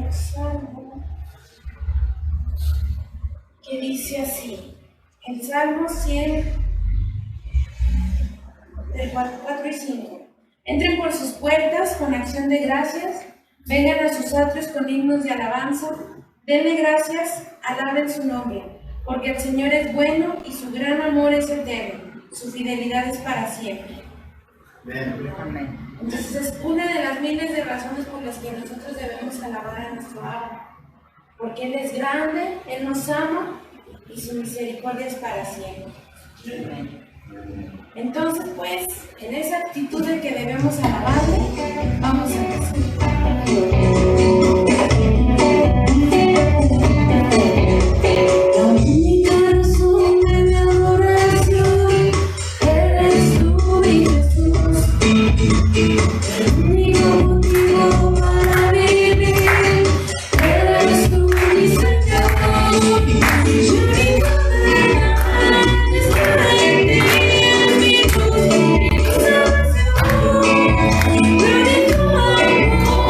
primer salmo, que dice así, el Salmo 100, del 4 y 5. Entren por sus puertas con acción de gracias, vengan a sus atrios con himnos de alabanza, denle gracias, alaben su nombre, porque el Señor es bueno y su gran amor es eterno, su fidelidad es para siempre. Amén. Entonces es una de las miles de razones por las que nosotros debemos alabar a nuestro Abba, porque Él es grande, Él nos ama y su misericordia es para siempre. Amén. Entonces, pues, en esa actitud de que debemos alabarle, vamos a empezar. Mi corazón en adoración, eres tú, mi Jesús. El único motivo para vivir, eres tú, mi Señor. Yo vivo de nada, estar en ti, es mi luz y mi salvación. Pero de tu amor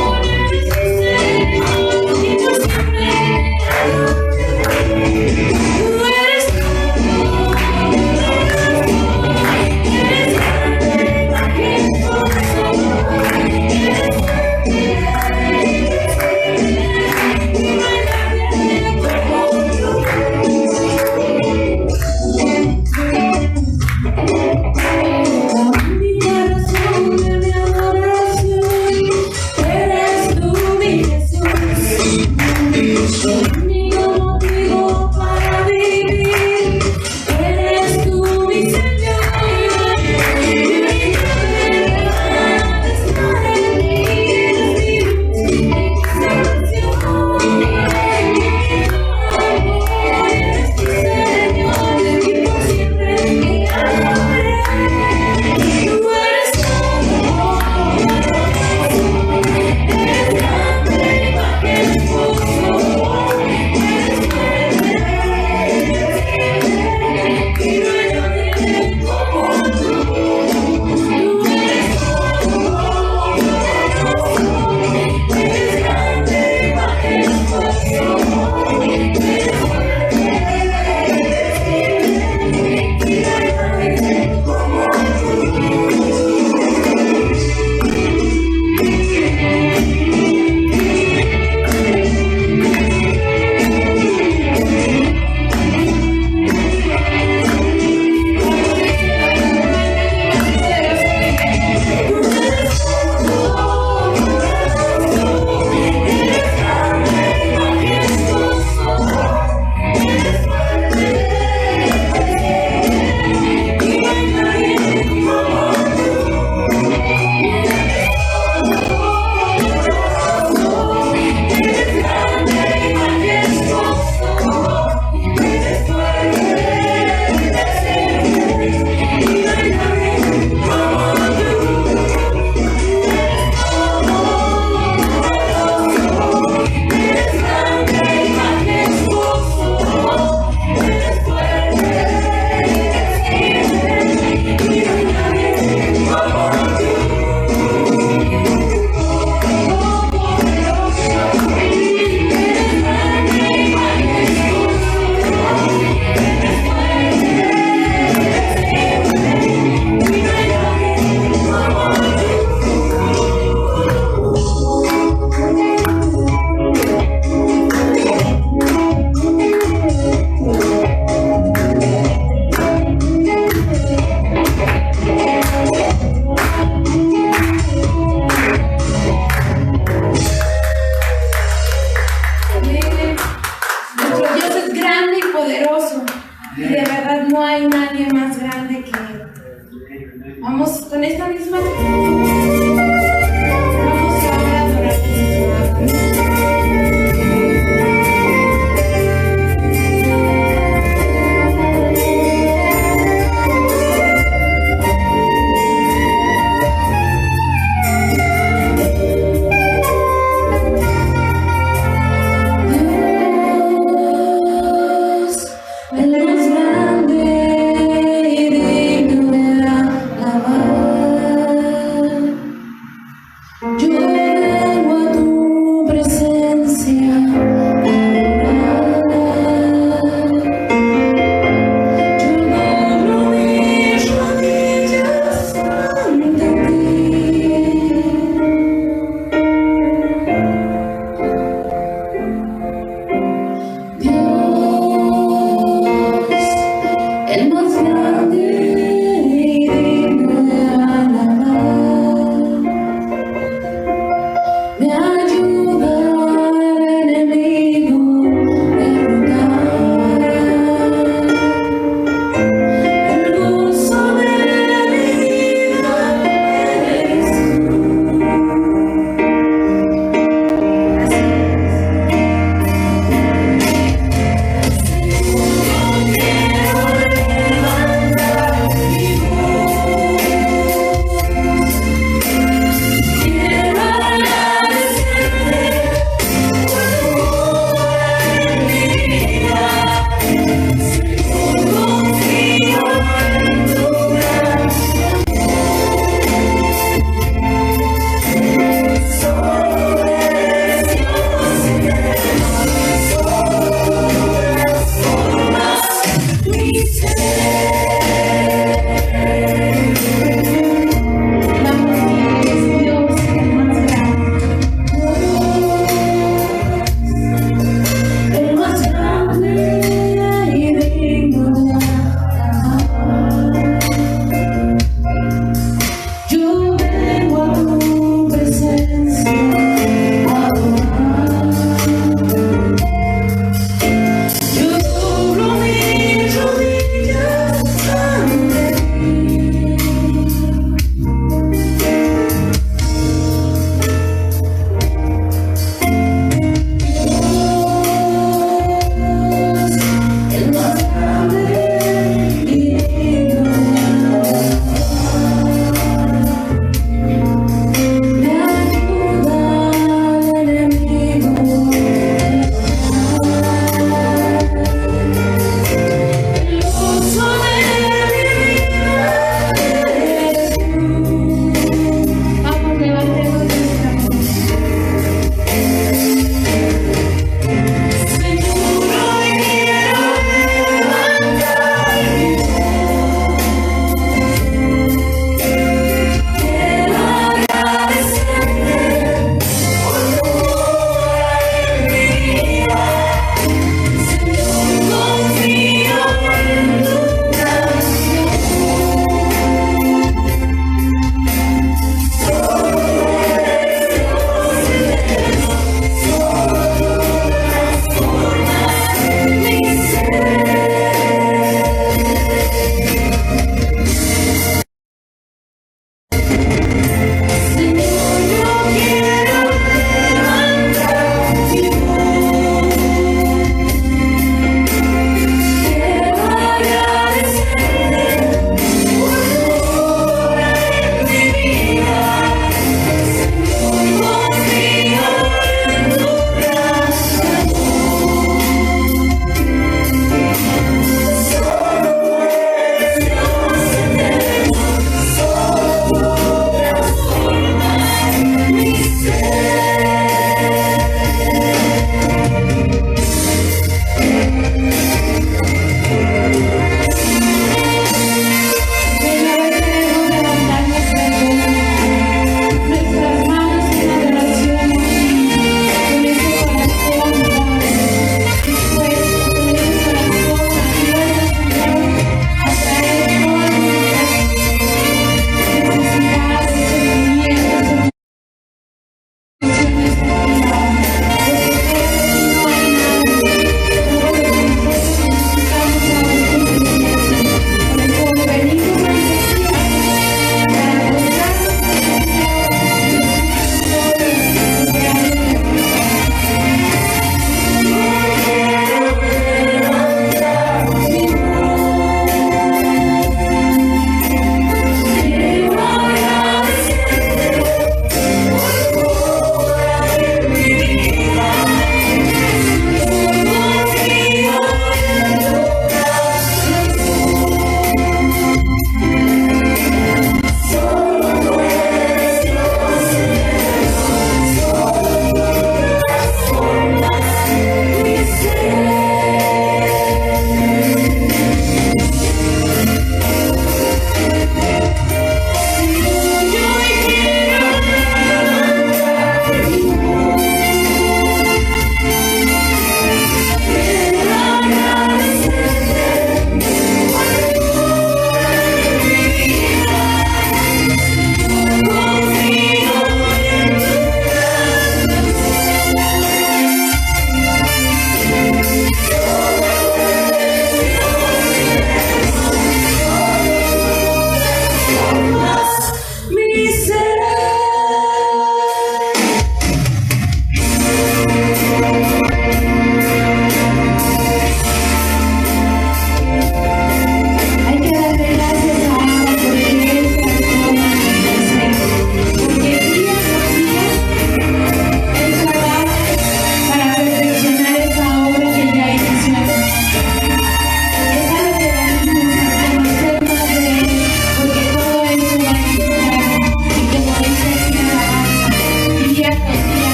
contigo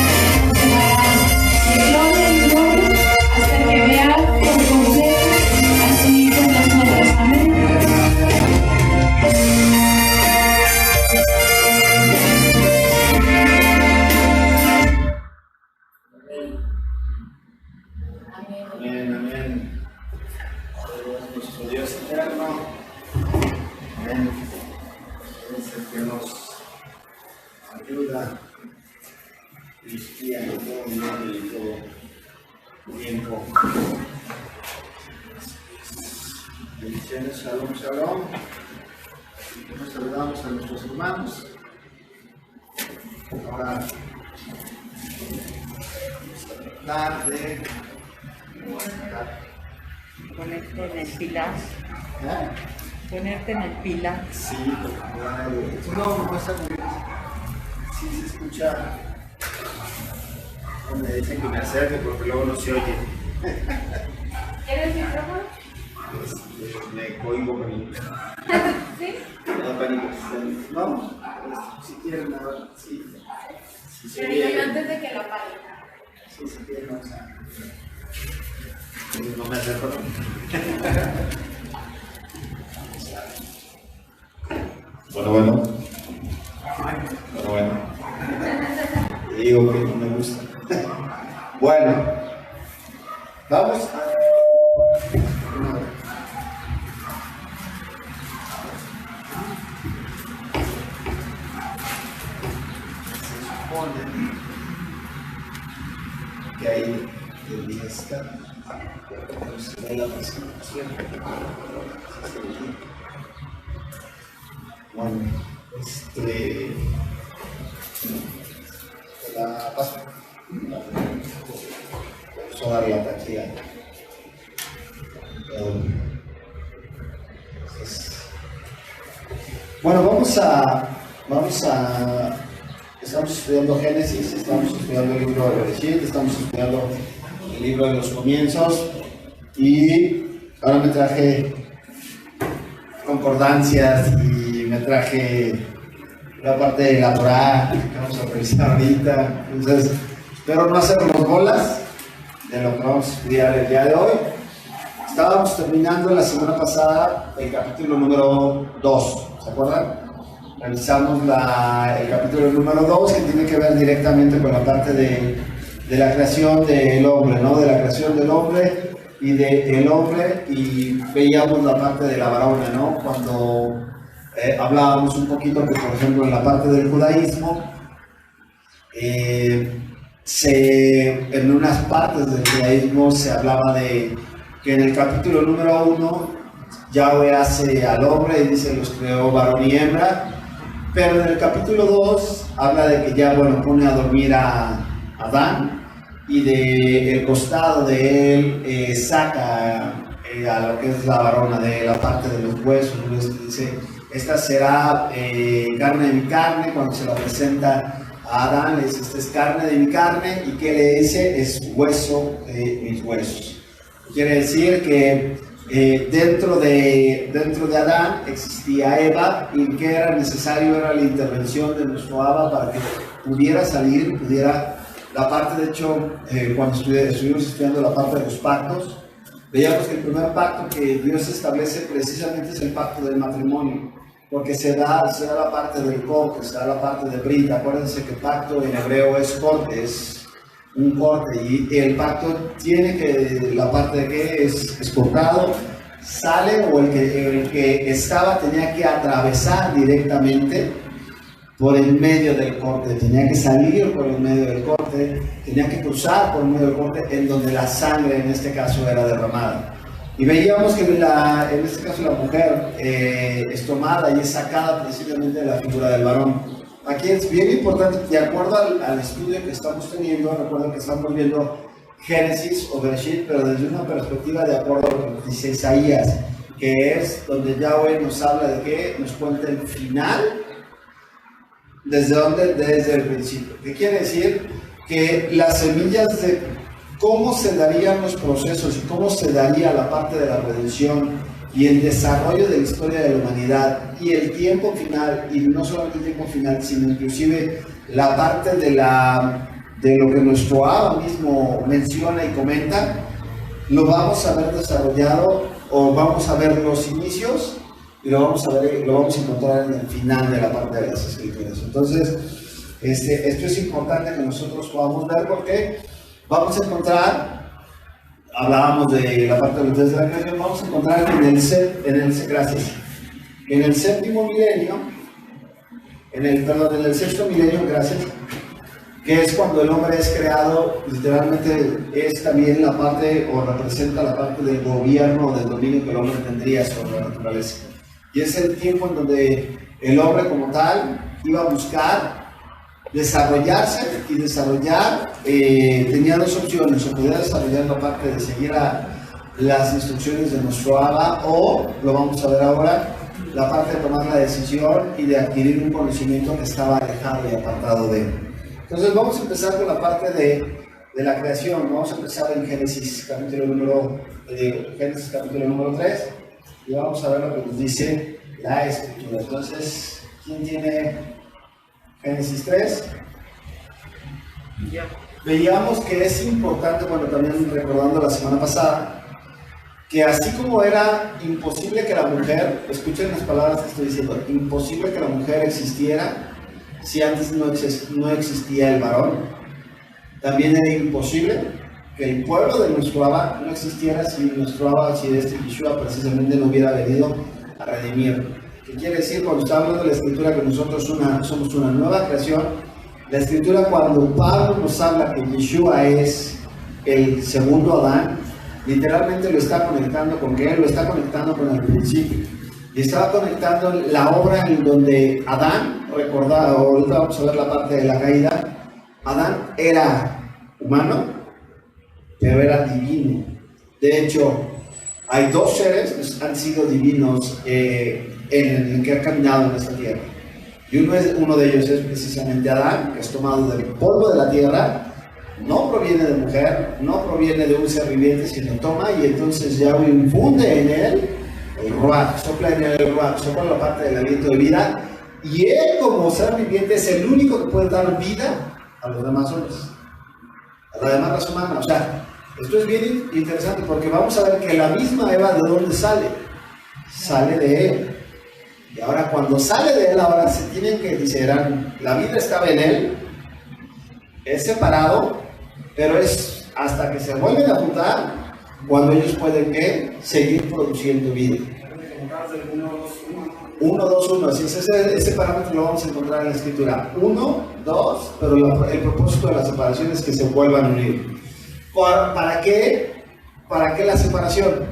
no se dará de gloria en gloria hasta que veas por completo a su Hijo en nosotros. Amén. Amén, amén. Nuestro Dios eterno. Amén. Es el que nos ayuda y nos guía en todo momento y en todo tiempo. Bendiciones, shalom, shalom. Nos saludamos a nuestros hermanos. Ahora hablar de Ponerte en el pilar. ¿eh? Ponerte en el pilar. Sí, no está muy bien. Sí se escucha. No me dicen que me acerque porque luego no se oye. ¿Quieres micrófono? Me cohibo con el. ¿Sí? No, pánico. No, si quieren, nada. Sí. Si se Pero oye. antes de que lo apague. Sí, si quieren, vamos a. No me acerco. Bueno. Te digo que no me gusta. Bueno, vamos a. Se supone que ahí debería estar. Se ve la presentación. Bueno, la paso. Vamos a dar la partida. Bueno, vamos a. Estamos estudiando Génesis, estamos estudiando el libro de Bereshit, estamos estudiando el libro de los comienzos y ahora me traje concordancias y me traje la parte de la Torah que vamos a revisar ahorita. Entonces, espero no hacernos bolas de lo que vamos a estudiar el día de hoy. Estábamos terminando la semana pasada el capítulo número 2, ¿se acuerdan? Revisamos el capítulo número 2 que tiene que ver directamente con la parte de la creación del hombre, ¿no? De la creación del hombre y del hombre, y veíamos la parte de la varona, ¿no? Cuando hablábamos un poquito que, por ejemplo, en la parte del judaísmo, en unas partes del judaísmo se hablaba de que en el capítulo número 1 Yahweh hace al hombre y dice los creó varón y hembra, pero en el capítulo 2 habla de que ya, bueno, pone a dormir a Adán y del costado de él saca a lo que es la varona, de la parte de los huesos, ¿no? Dice, esta será carne de mi carne. Cuando se la presenta a Adán, le dice, esta es carne de mi carne, y ¿qué le dice? Es hueso de mis huesos. Quiere decir que dentro de Adán existía Eva, y que era necesario era la intervención de nuestro Abba para que pudiera salir, la parte. De hecho, cuando estuvimos estudiando la parte de los pactos, veíamos que el primer pacto que Dios establece precisamente es el pacto del matrimonio, porque se da la parte del corte, se da la parte de brit. Acuérdense que pacto en hebreo es corte, es un corte, y el pacto tiene que, la parte de que es cortado, sale, o el que estaba tenía que atravesar directamente por el medio del corte, tenía que salir por el medio del corte, tenía que cruzar por el medio del corte, en donde la sangre en este caso era derramada. Y veíamos que en este caso la mujer es tomada y es sacada precisamente de la figura del varón. Aquí es bien importante, de acuerdo al estudio que estamos teniendo, recuerden que estamos viendo Génesis o Bereshit, pero desde una perspectiva de acuerdo a lo que dice Isaías, que es donde Yahweh nos habla de que nos cuenta el final. ¿Desde dónde? Desde el principio. ¿Qué quiere decir? Que las semillas de cómo se darían los procesos y cómo se daría la parte de la redención y el desarrollo de la historia de la humanidad y el tiempo final, y no solamente el tiempo final, sino inclusive la parte de lo que nuestro Abba mismo menciona y comenta, lo vamos a ver desarrollado, o vamos a ver los inicios y lo vamos a encontrar en el final de la parte de las Escrituras. Entonces, esto es importante que nosotros podamos ver, porque vamos a encontrar, hablábamos de la parte de los días de la creación, vamos a encontrar en el séptimo milenio, en el sexto milenio, gracias, que es cuando el hombre es creado, literalmente es también la parte, o representa la parte del gobierno o del dominio que el hombre tendría sobre la naturaleza. Y es el tiempo en donde el hombre como tal iba a buscar desarrollarse y desarrollar, tenía dos opciones: o podía desarrollar la parte de seguir las instrucciones de nuestro Abba, o, lo vamos a ver ahora, la parte de tomar la decisión y de adquirir un conocimiento que estaba alejado y apartado de él. Entonces vamos a empezar con la parte de la creación. Vamos a empezar en Génesis capítulo número 3, y vamos a ver lo que nos dice la Escritura. Entonces, ¿quién tiene Génesis 3? Yo. Veíamos que es importante, bueno, también recordando la semana pasada, que así como era imposible que la mujer, escuchen las palabras que estoy diciendo, imposible que la mujer existiera si antes no existía el varón, también era imposible que el pueblo de nuestro Abba no existiera si nuestro Abba, si Yeshua precisamente no hubiera venido a redimir. ¿Qué quiere decir? Cuando está hablando de la Escritura que nosotros somos una nueva creación, la Escritura, cuando Pablo nos habla que Yeshua es el segundo Adán, literalmente lo está conectando con que él lo está conectando con el principio. Y estaba conectando la obra en donde Adán, recordado, ahorita vamos a ver la parte de la caída, Adán era humano, pero era divino. De hecho, hay dos seres que han sido divinos en el que han caminado en esta tierra. Y uno de ellos es precisamente Adán, que es tomado del polvo de la tierra, no proviene de mujer, no proviene de un ser viviente, sino toma y entonces Yahweh infunde en él el Ruach, sopla en él el Ruach, sopla la parte del aliento de vida, y él como ser viviente es el único que puede dar vida a los demás hombres, a la demás raza humana. O sea, esto es bien interesante porque vamos a ver que la misma Eva, ¿de dónde sale? Sale de él. Y ahora cuando sale de él, ahora se tienen que discernir, la vida estaba en él, es separado, pero es hasta que se vuelven a juntar cuando ellos pueden ¿qué? Seguir produciendo vida. 1, 2, 1, así es, ese parámetro lo vamos a encontrar en la Escritura. 1, 2, pero el propósito de la separación es que se vuelvan a unir. ¿Para qué la separación?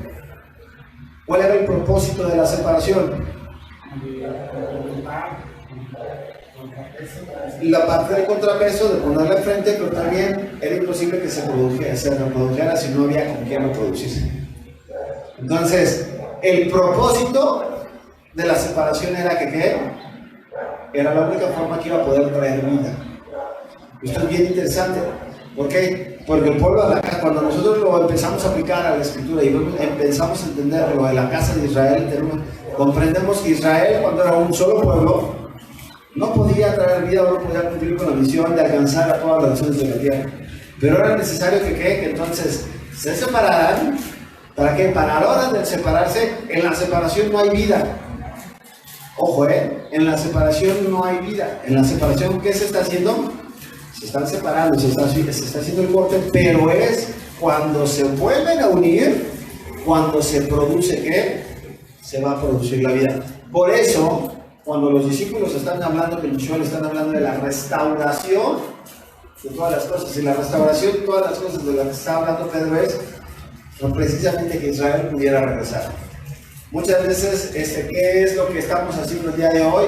¿Cuál era el propósito de la separación? La parte del contrapeso, de ponerle frente, pero también era imposible que se reprodujera si no había con quién lo produciese. Entonces, el propósito de la separación era que ¿qué? Era la única forma que iba a poder traer vida. Esto es bien interesante. ¿Por qué? Porque el pueblo de la casa, cuando nosotros lo empezamos a aplicar a la Escritura y empezamos a entender lo de la casa de Israel, comprendemos que Israel, cuando era un solo pueblo, no podía traer vida, no podía cumplir con la misión de alcanzar a todas las naciones de la tierra. Pero era necesario que entonces se separaran. ¿Para qué? Para la hora de separarse, en la separación no hay vida. Ojo, en la separación no hay vida. En la separación, ¿qué se está haciendo? Se están separando, se está haciendo el corte, pero es cuando se vuelven a unir, cuando se produce, ¿qué? Se va a producir la vida. Por eso, cuando los discípulos están hablando, que están hablando de la restauración de todas las cosas, y la restauración de todas las cosas de las que está hablando Pedro es precisamente que Israel pudiera regresar. Muchas veces, ¿qué es lo que estamos haciendo el día de hoy?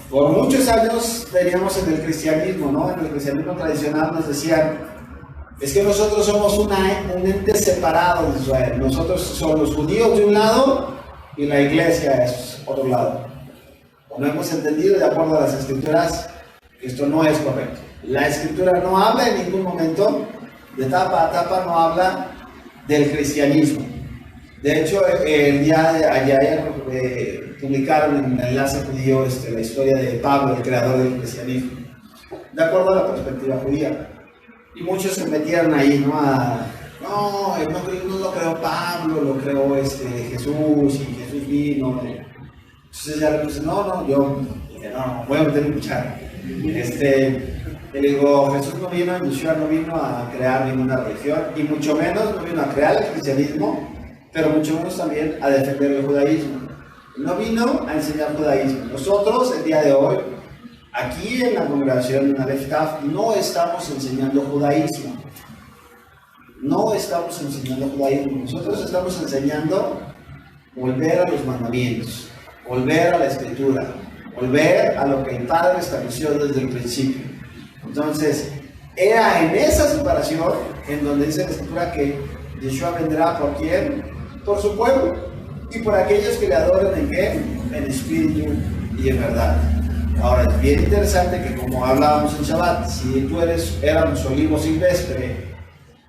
Por muchos años teníamos en el cristianismo, ¿no? En el cristianismo tradicional nos decían, es que nosotros somos un ente separado de Israel. Nosotros somos los judíos de un lado y la iglesia es otro lado. No hemos entendido, de acuerdo a las Escrituras, que esto no es correcto. La Escritura no habla en ningún momento, de tapa a tapa no habla del cristianismo. De hecho, el día de ayer publicaron en el enlace judío la historia de Pablo, el creador del cristianismo. de acuerdo a la perspectiva judía. Y muchos se metieron ahí, ¿no? No lo creó Pablo, lo creó Jesús, y Jesús vino. Entonces ya le dicen, yo voy a meter mi cuchara. Le digo, Jesús no vino, Yeshua no vino a crear ninguna religión, y mucho menos no vino a crear el cristianismo, pero mucho menos también a defender el judaísmo. No vino a enseñar judaísmo. Nosotros, el día de hoy, aquí en la congregación en Aleph Taf, no estamos enseñando judaísmo. No estamos enseñando judaísmo. Nosotros estamos enseñando volver a los mandamientos, volver a la escritura, volver a lo que el Padre estableció desde el principio. Entonces, era en esa separación en donde dice la escritura que Yeshua vendrá por quién, por su pueblo, y por aquellos que le adoren en qué, en espíritu y en verdad. Ahora, es bien interesante que, como hablábamos en Shabbat, si éramos olivo silvestre,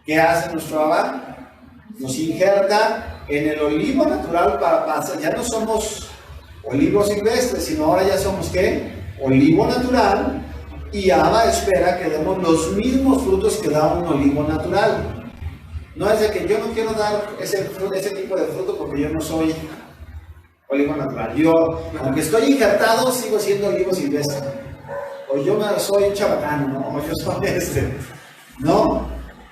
¿qué hace nuestro Abba? Nos injerta en el olivo natural para pasar. Ya no somos olivos silvestres, sino ahora ya somos ¿qué? Olivo natural, y Abba espera que demos los mismos frutos que da un olivo natural. No es de que yo no quiero dar ese tipo de fruto porque yo no soy olivo natural. Yo, aunque estoy injertado, sigo siendo olivo silvestre. O yo soy un chabacano, ¿no? O yo soy No,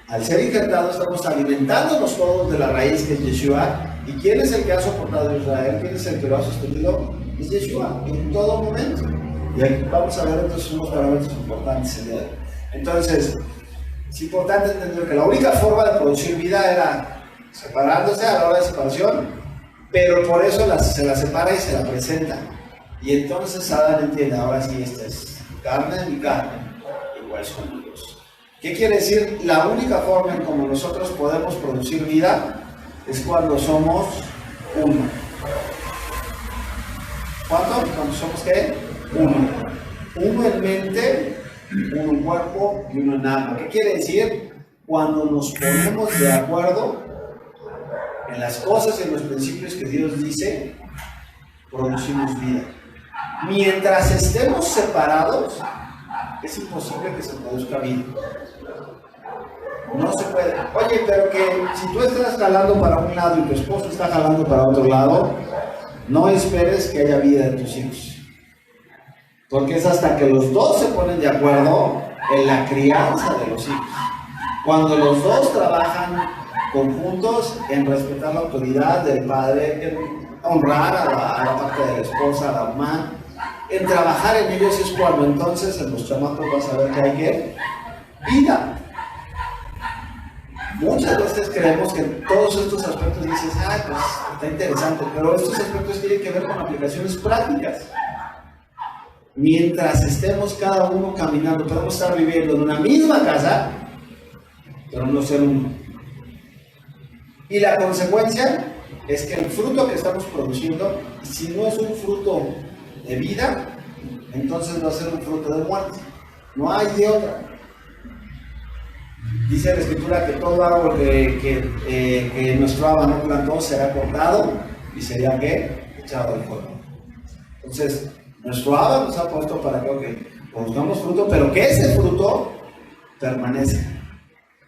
al ser injertado estamos alimentándonos todos de la raíz que es Yeshua. ¿Y quién es el que ha soportado a Israel? ¿Quién es el que lo ha sostenido? Es Yeshua, en todo momento. Y aquí vamos a ver entonces unos parámetros importantes el día de hoy. Entonces, es importante entender que la única forma de producir vida era separándose a la hora de separación, pero por eso se la separa y se la presenta. Y entonces Adán entiende, ahora sí, esta es carne de mi carne, igual son Dios. ¿Qué quiere decir? La única forma en como nosotros podemos producir vida es cuando somos uno. ¿Cuánto? Cuando somos ¿qué? Uno. Uno en mente, uno en cuerpo y uno en alma. ¿Qué quiere decir? Cuando nos ponemos de acuerdo en las cosas y en los principios que Dios dice, producimos vida. Mientras estemos separados, es imposible que se produzca vida. No se puede. Oye, pero que si tú estás jalando para un lado y tu esposo está jalando para otro lado, no esperes que haya vida en tus hijos. Porque es hasta que los dos se ponen de acuerdo en la crianza de los hijos. Cuando los dos trabajan conjuntos en respetar la autoridad del padre, en honrar a la parte de la esposa, a la mamá, en trabajar en ellos, es cuando entonces en los chamacos vas a ver que hay ¿qué? Vida. Muchas veces creemos que en todos estos aspectos dices, pues está interesante, pero estos aspectos tienen que ver con aplicaciones prácticas. Mientras estemos cada uno caminando, podemos estar viviendo en una misma casa, pero no ser uno. Y la consecuencia es que el fruto que estamos produciendo, si no es un fruto de vida, entonces va a ser un fruto de muerte. No hay de otra. Dice la Escritura que todo árbol que nuestro Abba no plantó será cortado y sería ¿qué? Echado al fuego. Entonces, nuestro Abba nos ha puesto para que produzcamos fruto, pero que ese fruto permanezca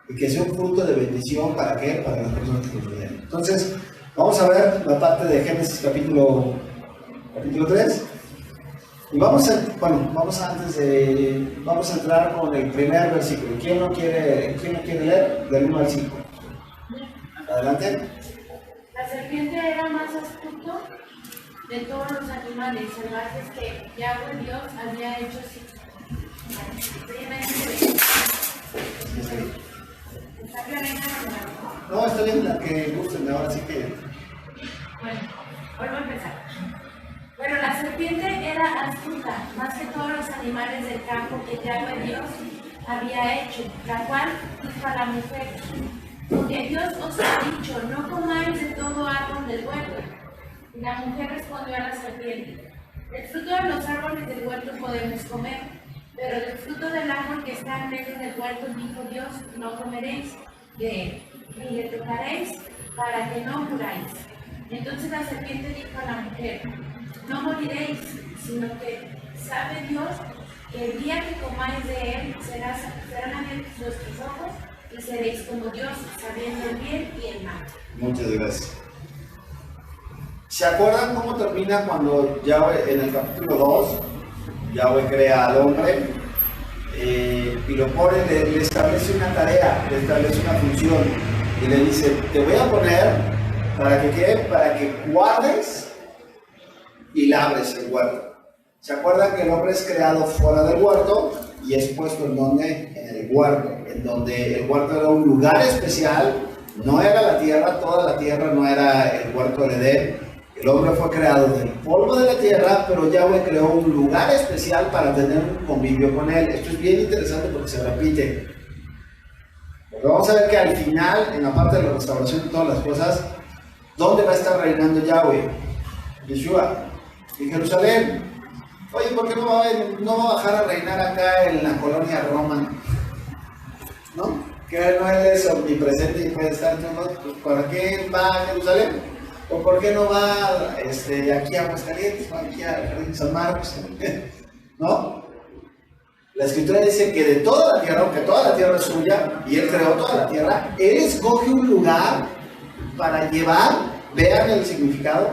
y que sea un fruto de bendición. ¿Para qué? Para las personas que nos rodean. Entonces, vamos a ver la parte de Génesis capítulo 3. Y vamos a entrar con el primer versículo. ¿Quién no quiere leer? Del 1 al 5. Adelante. La serpiente era más astuto de todos los animales salvajes que Yahweh Dios había hecho. No, está bien, la que gusten, ahora sí que. Bueno, vuelvo a empezar. Pero la serpiente era astuta, más que todos los animales del campo que Yahweh Dios había hecho, la cual dijo a la mujer: porque Dios os ha dicho, no comáis de todo árbol del huerto. Y la mujer respondió a la serpiente: del fruto de los árboles del huerto podemos comer, pero del fruto del árbol que está en medio del huerto dijo Dios: no comeréis de él, ni le tocaréis, para que no muráis. Entonces la serpiente dijo a la mujer: no moriréis, sino que sabe Dios que el día que comáis de él serán abiertos vuestros ojos y seréis como Dios, sabiendo el bien y el mal. Muchas gracias. ¿Se acuerdan cómo termina cuando Yahweh, en el capítulo 2, Yahweh crea al hombre y lo pone, le establece una tarea, le establece una función y le dice, te voy a poner para que quede, para que guardes y labres el huerto? ¿Se acuerdan que el hombre es creado fuera del huerto y es puesto en donde? En el huerto, en donde el huerto era un lugar especial, no era la tierra, toda la tierra no era el huerto del Edén. El hombre fue creado del polvo de la tierra, pero Yahweh creó un lugar especial para tener un convivio con él. Esto es bien interesante porque se repite. Porque vamos a ver que al final, en la parte de la restauración de todas las cosas, ¿dónde va a estar reinando Yahweh? Yeshua, en Jerusalén. Oye, ¿por qué no va a bajar a reinar acá en la colonia Roma? ¿No? Que no él es omnipresente y puede estar en todos, pues ¿para qué va a Jerusalén? ¿O por qué no va aquí a Aguascalientes, o aquí a Jardín San Marcos? ¿No? La escritura dice que de toda la tierra, aunque toda la tierra es suya, y él creó toda la tierra, él escoge un lugar para llevar, vean el significado,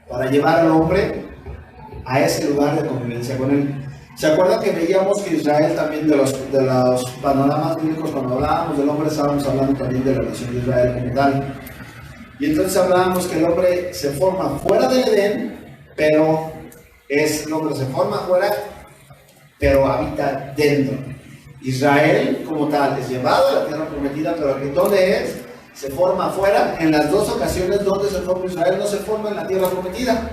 para llevar al hombre a ese lugar de convivencia con él. ¿Se acuerdan que veíamos que Israel también de los panoramas bíblicos, cuando hablábamos del hombre, estábamos hablando también de la nación de Israel como tal? Y entonces hablábamos que el hombre se forma fuera del Edén, pero el hombre se forma fuera, pero habita dentro. Israel como tal es llevado a la tierra prometida, pero ¿dónde es? Se forma fuera. En las dos ocasiones donde se forma Israel no se forma en la tierra prometida.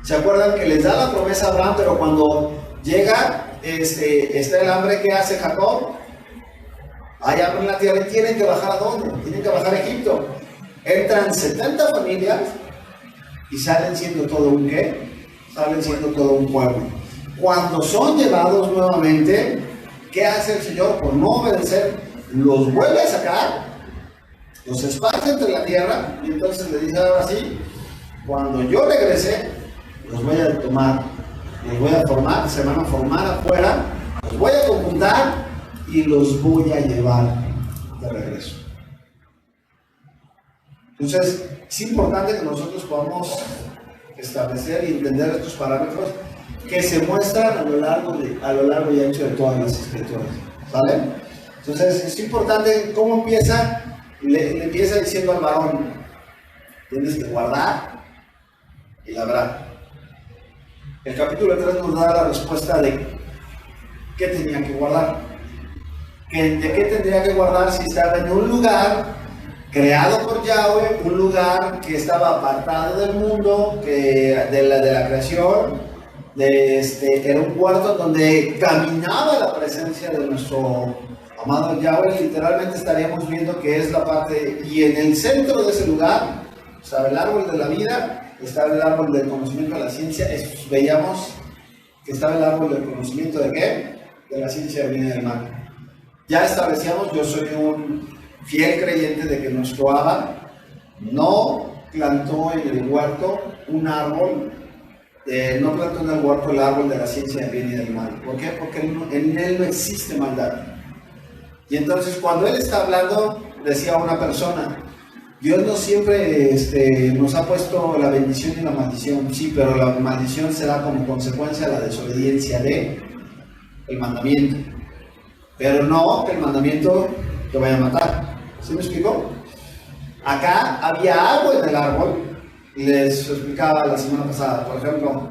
¿Se acuerdan que les da la promesa a Abraham, pero cuando llega, está el hambre? ¿Qué hace Jacob? Hay hambre en la tierra y tienen que bajar ¿a dónde? Tienen que bajar a Egipto. Entran 70 familias y salen siendo todo un ¿qué? Salen siendo todo un pueblo. Cuando son llevados nuevamente, ¿qué hace el Señor? Por no obedecer, los vuelve a sacar, los esparce entre la tierra y entonces le dice ahora sí, cuando yo regrese, los voy a tomar, los voy a formar, se van a formar afuera, los voy a conjuntar y los voy a llevar de regreso. Entonces, es importante que nosotros podamos establecer y entender estos parámetros que se muestran a lo largo y ancho de todas las escrituras, ¿vale? Entonces, es importante cómo empieza, le empieza diciendo al varón, tienes que guardar y labrar. El capítulo 3 nos da la respuesta de qué tenía que guardar. ¿De qué tendría que guardar si estaba en un lugar creado por Yahweh, un lugar que estaba apartado del mundo, de la creación, era un cuarto donde caminaba la presencia de nuestro amado Yahweh? Literalmente estaríamos viendo que es la parte, y en el centro de ese lugar estaba el árbol de la vida, estaba el árbol del conocimiento de la ciencia. Veíamos que estaba el árbol del conocimiento de ¿qué? De la ciencia del bien y del mal. Ya establecíamos, yo soy un fiel creyente de que nuestro Abba no plantó en el huerto un árbol, no plantó en el huerto el árbol de la ciencia del bien y del mal. ¿Por qué? Porque en él no existe maldad. Y entonces cuando él está hablando, decía una persona, Dios no siempre nos ha puesto la bendición y la maldición, sí, pero la maldición será como consecuencia de la desobediencia de el mandamiento, pero no que el mandamiento te vaya a matar. ¿Sí me explico? Acá había algo en el árbol, y les explicaba la semana pasada, por ejemplo,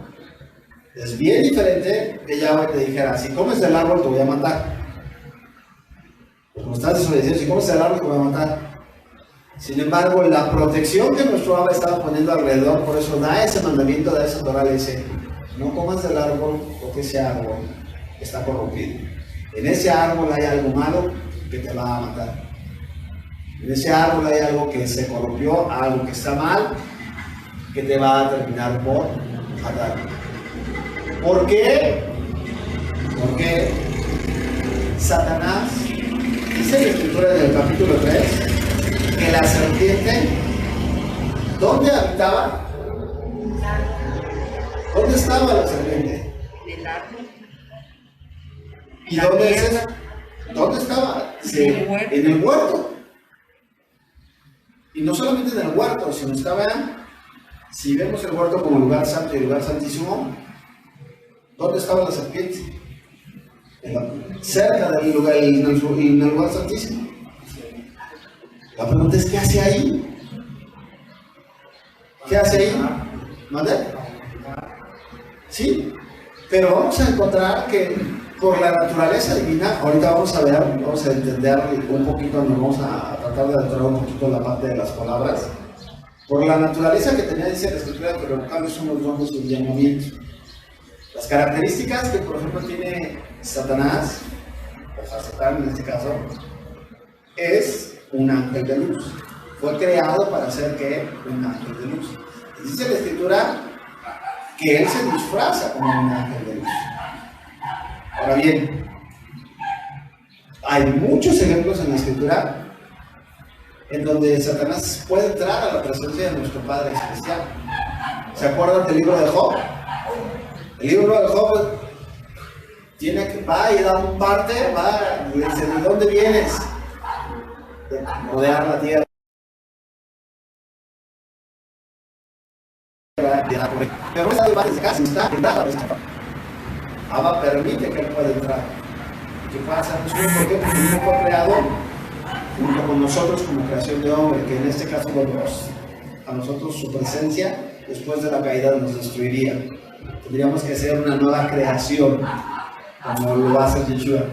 es bien diferente que Yahweh te dijera, si comes del árbol te voy a matar. Como estás desobedeciendo, si comes del árbol te voy a matar. Sin embargo, la protección que nuestro Abba estaba poniendo alrededor, por eso da ese mandamiento, da esa Torah, le dice, no comas del árbol porque ese árbol está corrompido. En ese árbol hay algo malo que te va a matar. En ese árbol hay algo que se corrompió, algo que está mal, que te va a terminar por matar. ¿Por qué? Porque Satanás, dice la escritura en el capítulo 3, que la serpiente, ¿dónde habitaba? ¿Dónde estaba la serpiente? En el árbol. ¿Y dónde es eso? ¿Dónde estaba? En el huerto. Y no solamente en el huerto, sino estaba, si vemos el huerto como lugar santo y lugar santísimo, ¿dónde estaba la serpiente? Cerca del lugar, en el lugar santísimo. La pregunta es, ¿qué hace ahí? ¿Qué hace ahí? ¿Mande? Sí, pero vamos a encontrar que por la naturaleza divina, ahorita vamos a ver, vamos a entender un poquito, nos vamos a tratar de adentrar un poquito en la parte de las palabras. Por la naturaleza que tenía, dice la Escritura, que revocables son los dones y llamamiento. Las características que, por ejemplo, tiene Satanás, o sea, Satán en este caso, es un ángel de luz. Fue creado para ser, ¿qué? Un ángel de luz. Y dice la Escritura que él se disfraza como un ángel de luz. Ahora bien, hay muchos ejemplos en la Escritura en donde Satanás puede entrar a la presencia de nuestro Padre Celestial. ¿Se acuerdan del libro de Job? El libro de Job va y da un parte, va y dice, ¿de dónde vienes? De rodear la tierra. Pero esa parte de casa está entrada. Abba permite que él pueda entrar. ¿Qué pasa? ¿Por qué? Porque no fue creado junto con nosotros como creación de hombre, que en este caso a nosotros su presencia después de la caída nos destruiría. Tendríamos que hacer una nueva creación, como lo va a hacer Yeshua.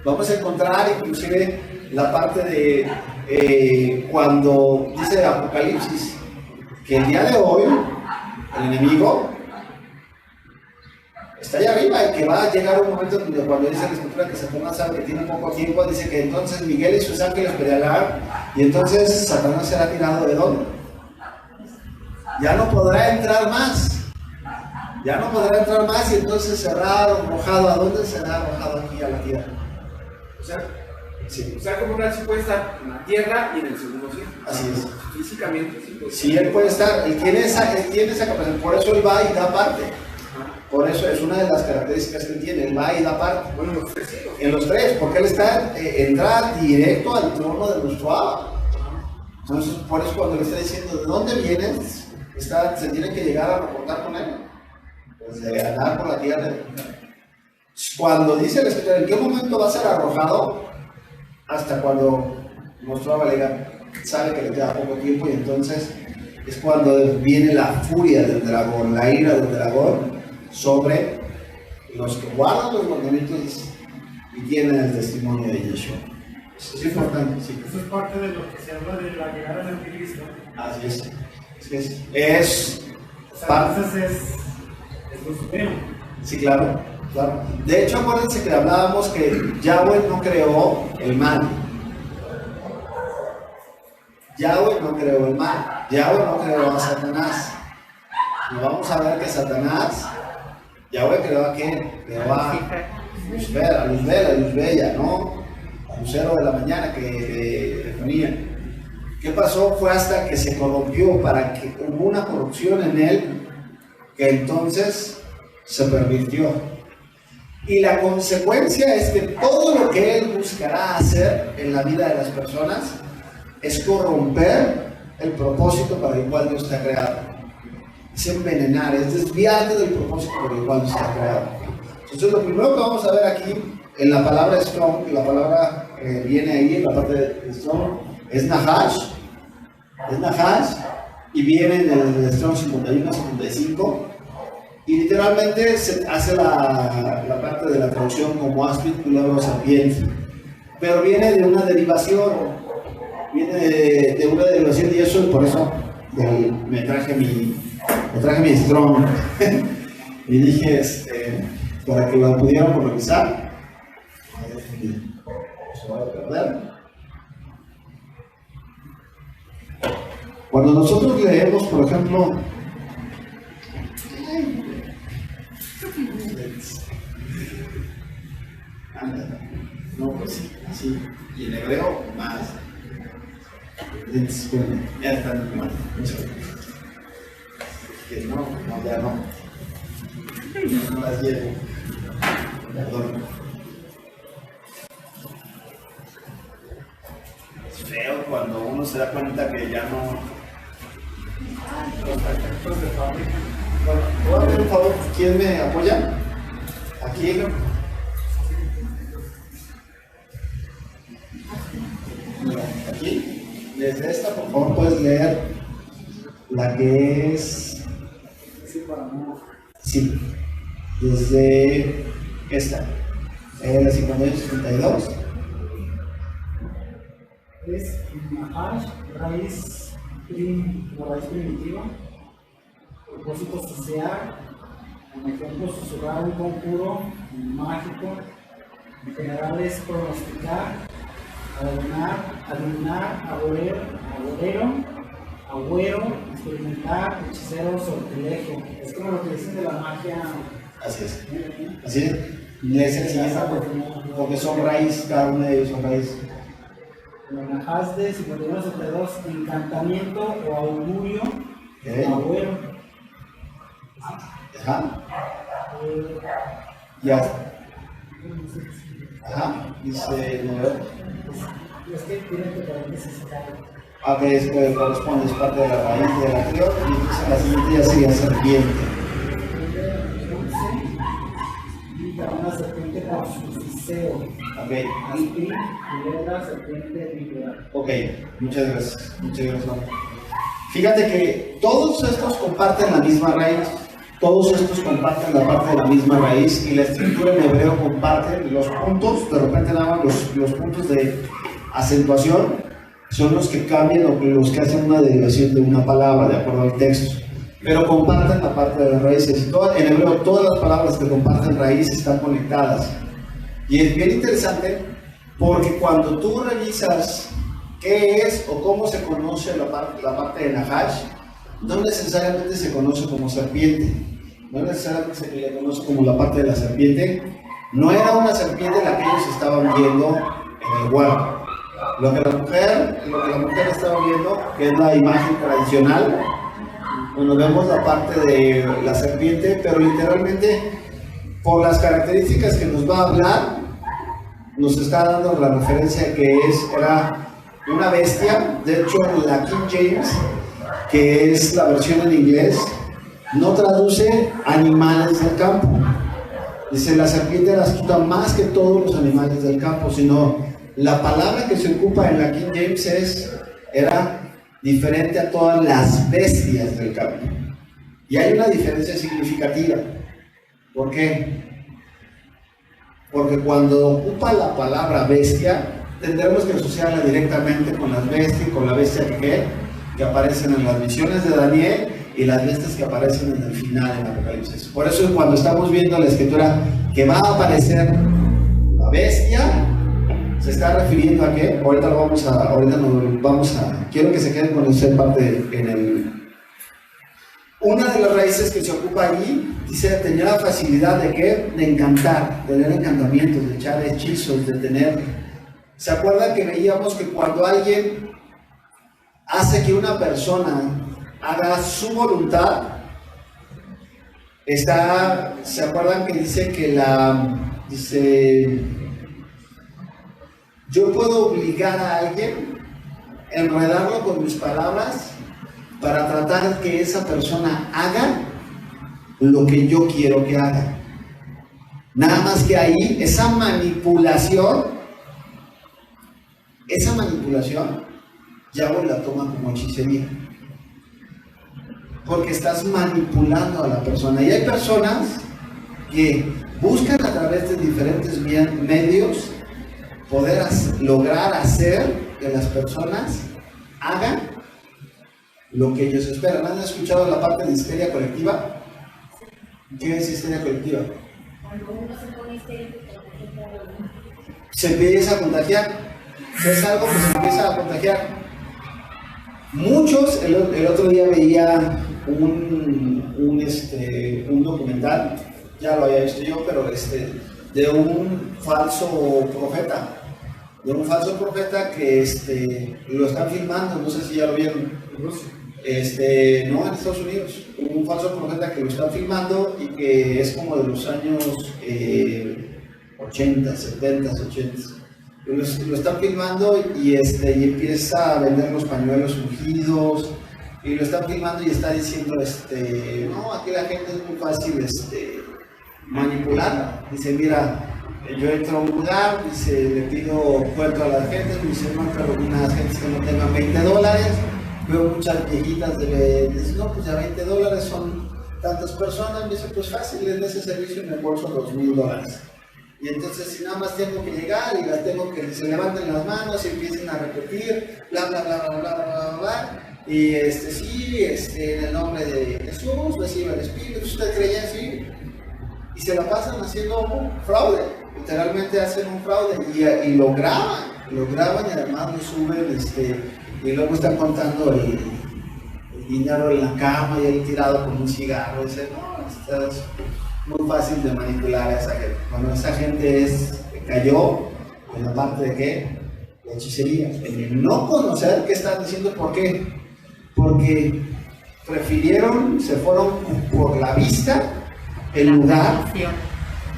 Vamos a encontrar inclusive la parte de cuando dice Apocalipsis que el día de hoy el enemigo está allá arriba y que va a llegar un momento donde cuando dice la Escritura que Satanás sabe que tiene poco tiempo, dice que entonces Miguel y sus ángeles pelearán y entonces Satanás será tirado ¿de dónde? Ya no podrá entrar más. Ya no podrá entrar más y entonces será arrojado. ¿A dónde será arrojado? Aquí a la tierra. O sea, Sí. o sea, como una sí puede estar en la tierra y en el segundo cielo. Así es. Físicamente sí puede estar. Sí, él puede estar, él tiene esa capacidad, por eso él va y da parte. Por eso es una de las características que él tiene, él va y da parte. Bueno, los tres cielos. En los tres, porque él entra directo al trono de nuestro Abba. Entonces, por eso cuando le está diciendo, ¿de dónde vienes? Se tiene que llegar a reportar con él. Pues de andar por la tierra. Cuando dice la Escritura, ¿en qué momento va a ser arrojado? Hasta cuando nuestro Abba sabe que le queda poco tiempo y entonces es cuando viene la furia del dragón, la ira del dragón sobre los que guardan los mandamientos y tienen el testimonio de Yeshua. Eso es importante, sí. Eso es parte de lo que se habla de la llegada del Anticristo. Así es. O sea, entonces es lo supremo. Sí, claro. De hecho, acuérdense que hablábamos que Yahweh no creó el mal. Yahweh no creó el mal. Yahweh no creó a Satanás. Y vamos a ver que Satanás, Yahweh creó a quién? Creó a Lucifer, a Luz Bella, ¿no? A Lucero de la mañana que ponía. ¿Qué pasó? Fue hasta que se corrompió, para que hubo una corrupción en él, que entonces se pervirtió. Y la consecuencia es que todo lo que él buscará hacer en la vida de las personas es corromper el propósito para el cual Dios te ha creado. Es envenenar, es desviarte del propósito por el cual Dios te ha creado. Entonces, lo primero que vamos a ver aquí en la palabra strong, que la palabra viene ahí en la parte de strong, es Nahash. Es Nahash y viene en el Strong 51-55. Y literalmente se hace la parte de la traducción como áspid, culebra o serpiente. Pero viene de una derivación. Viene de una derivación y eso, por eso me traje mi Strong. Y dije, para que lo pudiéramos revisar. Se va a perder. Cuando nosotros leemos, por ejemplo, no, pues sí, así, y en hebreo más. Bueno, ya están mal. Que no, ya no. No las llevo. Perdón. feo cuando uno se da cuenta que ya no. Los efectos de fábrica. Bueno, voy a pedir un favor, ¿quién me apoya? Aquí. Mira, aquí, desde esta, por favor, puedes leer la que es. Sí, para no. Sí, desde esta. La 5862. Es Nahash, raíz primitiva, propósito social, en ejemplo susurrar un conjuro mágico, en general es pronosticar, adivinar, agüero, experimentar, hechicero, sortilegio. Es como lo que dicen de la magia. Así es. Así es. Es sencilleza porque son raíz, cada uno de ellos son raíz. La Nahash de 5162, encantamiento o augurio, Ok. agüero. Ajá. Ya. Ajá. Dice número. Es que tiene que paréntesis acá. A que es que corresponde, es parte de la raíz de la anterior. Y entonces la siguiente ya sería serpiente. Y una serpiente por su ciseo. Ok. Aspi, culebra, serpiente, víbora. Ok. Muchas gracias. Muchas gracias. Fíjate que todos estos comparten la misma raíz. Todos estos comparten la parte de la misma raíz y la escritura en hebreo comparte los puntos, de repente nada más los puntos de acentuación son los que cambian o los que hacen una derivación de una palabra de acuerdo al texto, pero comparten la parte de las raíces. En hebreo todas las palabras que comparten raíz están conectadas y es bien interesante porque cuando tú revisas qué es o cómo se conoce la parte de Nahash, no necesariamente se conoce como serpiente, no necesariamente se le conoce como la parte de la serpiente. No era una serpiente la que ellos estaban viendo en el huerto. Lo que la mujer estaba viendo, que es la imagen tradicional, cuando vemos la parte de la serpiente, pero literalmente por las características que nos va a hablar, nos está dando la referencia que era una bestia. De hecho, la King James, que es la versión en inglés, no traduce animales del campo. Dice, la serpiente era astuta más que todos los animales del campo, sino la palabra que se ocupa en la King James era diferente a todas las bestias del campo. Y hay una diferencia significativa. ¿Por qué? Porque cuando ocupa la palabra bestia, tendremos que asociarla directamente con las bestias, con la bestia que aparecen en las visiones de Daniel y las bestias que aparecen en el final en Apocalipsis. Por eso cuando estamos viendo la escritura que va a aparecer la bestia, se está refiriendo a qué. Quiero que se queden con esa parte una de las raíces que se ocupa allí, dice, tenía la facilidad de qué, de encantar, de tener encantamientos, de echar hechizos, de tener. ¿Se acuerdan que veíamos que cuando alguien hace que una persona haga su voluntad, ¿se acuerdan que dice yo puedo obligar a alguien, enredarlo con mis palabras para tratar de que esa persona haga lo que yo quiero que haga? Nada más que ahí, esa manipulación, Yahweh la toma como hechicería. Porque estás manipulando a la persona. Y hay personas que buscan a través de diferentes medios poder lograr hacer que las personas hagan lo que ellos esperan. ¿Han escuchado la parte de histeria colectiva? ¿Qué es histeria colectiva? Cuando uno se pone histérico, se empieza a contagiar. Es algo que se empieza a contagiar. Muchos, el otro día veía un documental, ya lo había visto yo, pero de un falso profeta. De un falso profeta que lo están filmando, no sé si ya lo vieron. No, en Estados Unidos. Un falso profeta que lo están filmando y que es como de los años 80, 70, 80. Lo están filmando y empieza a vender los pañuelos ungidos y lo están filmando y está diciendo no, aquí la gente es muy fácil manipular. Dice, mira, yo entro a un lugar, dice, le pido cuento a la gente, me dice, no, pero unas gentes que no tengan $20, veo muchas viejitas dicen, no, pues ya $20 son tantas personas, me dice, pues fácil, en ese servicio me embolso $2,000. Y entonces si nada más tengo que llegar y las tengo que se levanten las manos y empiecen a repetir, bla, bla, bla, bla, bla, bla, bla, y sí, en el nombre de Jesús, recibe el Espíritu, ¿usted creía así? Y se la pasan haciendo un fraude, literalmente hacen un fraude y lo graban y además lo suben, y luego están contando el dinero en la cama y ahí tirado con un cigarro, y dicen, no, esto es muy fácil de manipular a esa gente. Bueno, esa gente cayó en la parte de ¿qué? La hechicería, en no conocer qué están diciendo. ¿Por qué? Porque se fueron por la vista, el lugar,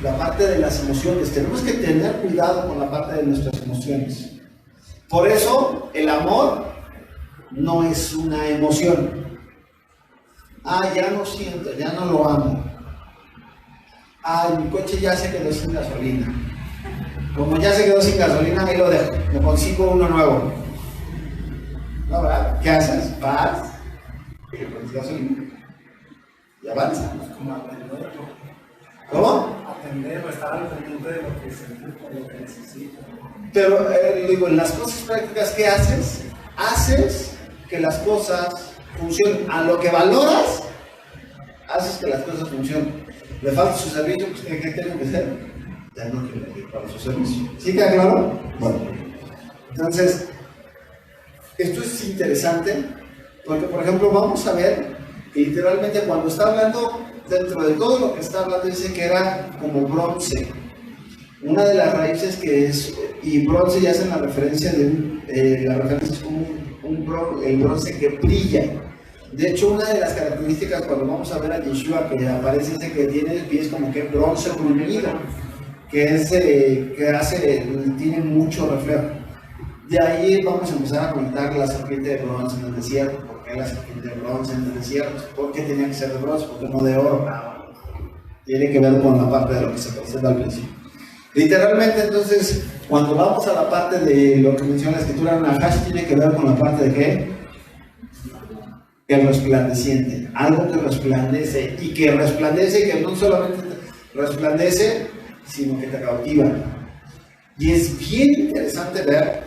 la parte de las emociones. Tenemos que tener cuidado con la parte de nuestras emociones. Por eso el amor no es una emoción. Ya no siento, ya no lo amo. Mi coche ya se quedó sin gasolina. Como ya se quedó sin gasolina, ahí lo dejo. Me consigo uno nuevo. ¿No, verdad? ¿Qué haces? Vas y le pones gasolina. Y avanza. Como aprenderlo. ¿Cómo? Aprenderlo, estar al pendiente de lo que se ocupa, de lo que necesita. Pero digo, en las cosas prácticas, ¿qué haces? Haces que las cosas funcionen. A lo que valoras, haces que las cosas funcionen. Le falta su servicio, pues ¿qué tengo que hacer? Ya no quiero ir para su servicio. ¿Sí queda claro? Bueno, entonces, esto es interesante, porque por ejemplo, vamos a ver que literalmente cuando está hablando, dentro de todo lo que está hablando, dice que era como bronce. Una de las raíces que es, y bronce ya hace la referencia de la referencia es como el bronce que brilla. De hecho, una de las características cuando vamos a ver a Yeshua que aparece dice que tiene pies como que bronce bruñido, que tiene mucho reflejo. De ahí vamos a empezar a conectar la serpiente de bronce en el desierto. ¿Por qué la serpiente de bronce en el desierto? ¿Por qué tenía que ser de bronce? ¿Por qué no de oro? Tiene que ver con la parte de lo que se presenta al principio. Literalmente, entonces, cuando vamos a la parte de lo que menciona la escritura, Nahash tiene que ver con la parte de ¿qué? El resplandeciente, algo que resplandece y que no solamente resplandece, sino que te cautiva. Y es bien interesante ver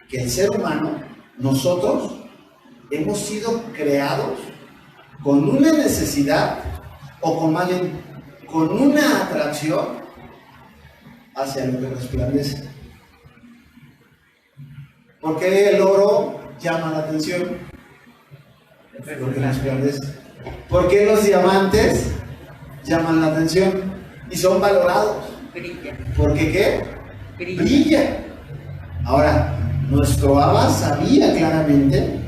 que el ser humano, nosotros, hemos sido creados con una necesidad o con una atracción hacia lo que resplandece. ¿Por qué el oro llama la atención? Porque resplandece. ¿Por qué los diamantes llaman la atención y son valorados? Brilla. ¿Porque qué? Brilla. Ahora, nuestro Abba sabía claramente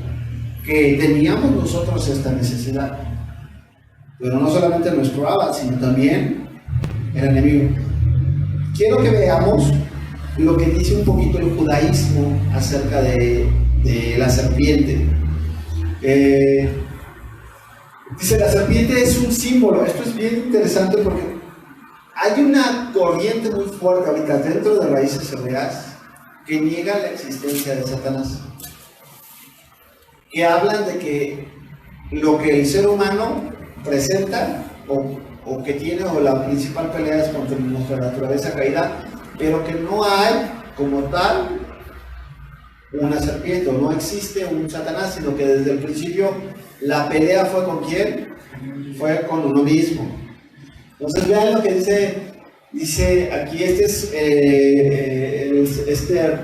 que teníamos nosotros esta necesidad, pero no solamente nuestro Abba, sino también el enemigo. Quiero que veamos lo que dice un poquito el judaísmo acerca de la serpiente. Dice, la serpiente es un símbolo. Esto es bien interesante porque hay una corriente muy fuerte ahorita dentro de Raíces Hebreas que niega la existencia de Satanás, que hablan de que lo que el ser humano presenta o que tiene, o la principal pelea es contra nuestra naturaleza caída, pero que no hay como tal una serpiente, o no existe un Satanás, sino que desde el principio la pelea fue ¿con quién? Fue con uno mismo. Entonces vean lo que dice aquí,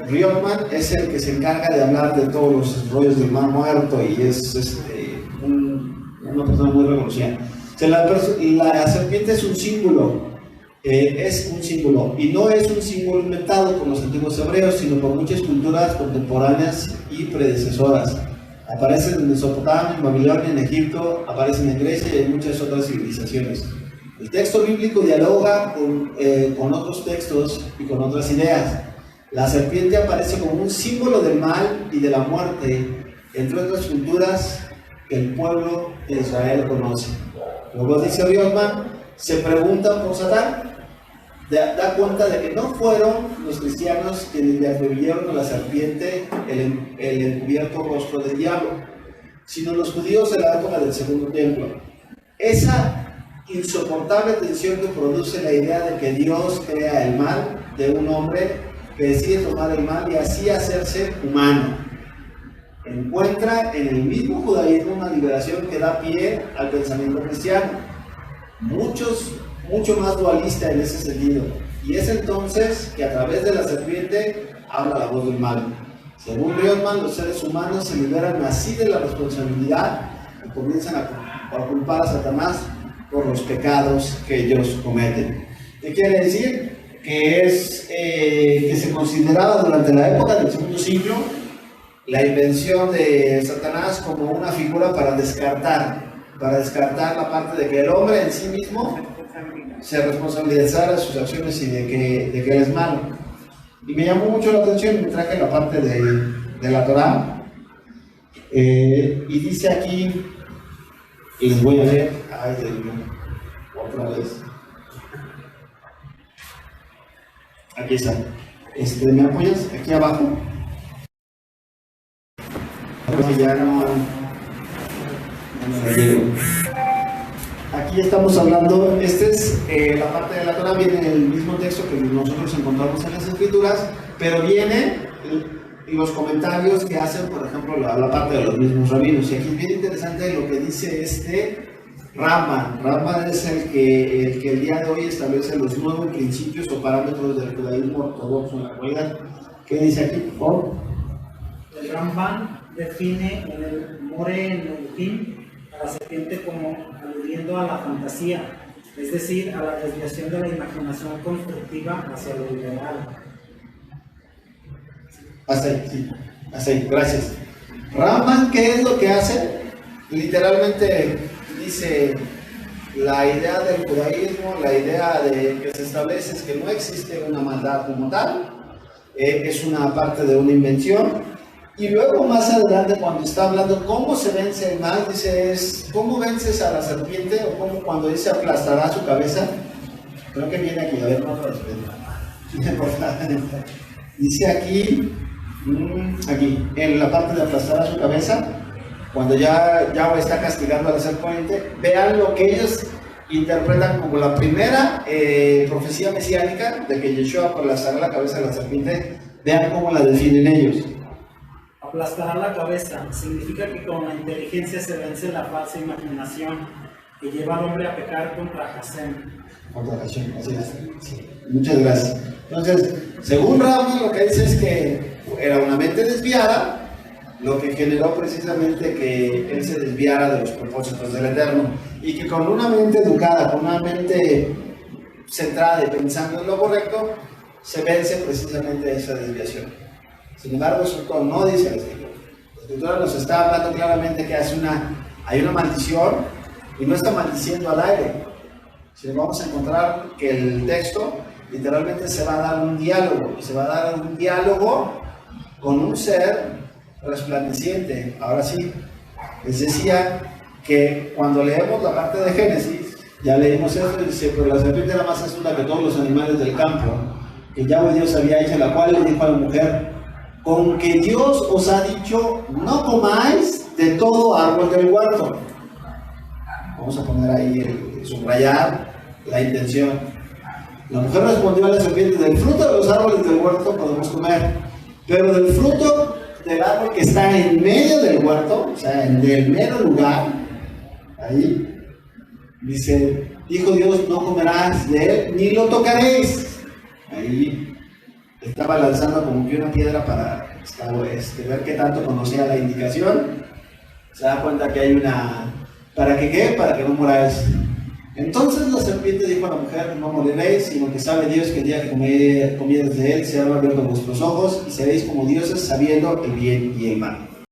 Riotman es el que se encarga de hablar de todos los rollos del mar muerto y es una persona muy revolucionaria. O sea, la serpiente es un símbolo. Y no es un símbolo inventado por los antiguos hebreos, sino por muchas culturas contemporáneas y predecesoras. Aparecen en Mesopotamia, en Babilonia, en Egipto, aparecen en Grecia y en muchas otras civilizaciones. El texto bíblico dialoga con otros textos y con otras ideas. La serpiente aparece como un símbolo del mal y de la muerte entre otras culturas que el pueblo de Israel conoce. Luego dice Riosman, se pregunta por Satán, da cuenta de que no fueron los cristianos quienes le atribuyeron a la serpiente el encubierto rostro del diablo, sino los judíos de la época del Segundo Templo. Esa insoportable tensión que produce la idea de que Dios crea el mal de un hombre que decide tomar el mal y así hacerse humano, encuentra en el mismo judaísmo una liberación que da pie al pensamiento cristiano, mucho más dualista en ese sentido, y es entonces que a través de la serpiente habla la voz del mal. Según Riosman, los seres humanos se liberan así de la responsabilidad y comienzan a culpar a Satanás por los pecados que ellos cometen. ¿Qué quiere decir? Que se consideraba durante la época del segundo siglo la invención de Satanás como una figura para descartar la parte de que el hombre en sí mismo se responsabilizara de sus acciones y de que él es malo. Y me llamó mucho la atención, me traje la parte de la Torá, y dice aquí, y les voy a leer, ay Dios mío, otra vez. Aquí está. ¿Me apoyas? Aquí abajo. Ya no me llego. Aquí estamos hablando, la parte de la Torá, viene en el mismo texto que nosotros encontramos en las Escrituras, pero viene los comentarios que hacen, por ejemplo, la parte de los mismos rabinos. Y aquí es bien interesante lo que dice Rambam. Rambam es el que el día de hoy establece los 9 principios o parámetros del judaísmo ortodoxo en la actualidad. ¿Qué dice aquí, por favor? El Rambam define en el More Nehutim a la serpiente como aludiendo a la fantasía, es decir, a la desviación de la imaginación constructiva hacia lo ideal. Hasta ahí, gracias. Rambam, ¿qué es lo que hace? Literalmente dice, la idea del judaísmo, la idea de que se establece es que no existe una maldad como tal, es una parte de una invención. Y luego más adelante, cuando está hablando cómo se vence el mal, dice, ¿cómo vences a la serpiente? O cómo cuando dice aplastará su cabeza. Creo que viene aquí, a ver, no dice aquí, en la parte de aplastará su cabeza, cuando Yahweh está castigando a la serpiente, vean lo que ellos interpretan como la primera profecía mesiánica de que Yeshua aplastará la cabeza de la serpiente. Vean cómo la definen ellos. Aplastará la cabeza significa que con la inteligencia se vence la falsa imaginación que lleva al hombre a pecar contra Hashem. Contra Hashem, así es. Sí. Muchas gracias. Entonces, según Rambam, lo que dice es que era una mente desviada, lo que generó precisamente que él se desviara de los propósitos del Eterno, y que con una mente educada, con una mente centrada y pensando en lo correcto, se vence precisamente esa desviación. Sin embargo, eso no dice la Escritura. La Escritura nos está hablando claramente que hay una maldición, y no está maldiciendo al aire, sino vamos a encontrar que el texto literalmente se va a dar un diálogo, y se va a dar un diálogo con un ser resplandeciente. Ahora sí, les decía que cuando leemos la parte de Génesis, ya leímos esto y dice, pero la serpiente era más astuta que todos los animales del campo, que Yahweh Dios había hecho, la cual le dijo a la mujer, con que Dios os ha dicho, no comáis de todo árbol del huerto. Vamos a poner ahí subrayar la intención. La mujer respondió a la serpiente, del fruto de los árboles del huerto podemos comer, pero del fruto del árbol que está en medio del huerto, o sea, en el mero lugar, ahí, dice, dijo Dios, no comerás de él, ni lo tocaréis. Ahí estaba lanzando como que una piedra para ver qué tanto conocía la indicación. Se da cuenta que hay una... ¿Para que qué? Para que no moráis. Entonces la serpiente dijo a la mujer, no moriréis, sino que sabe Dios que el día que comieres de él se han abierto vuestros ojos y seréis como dioses sabiendo el bien y el mal.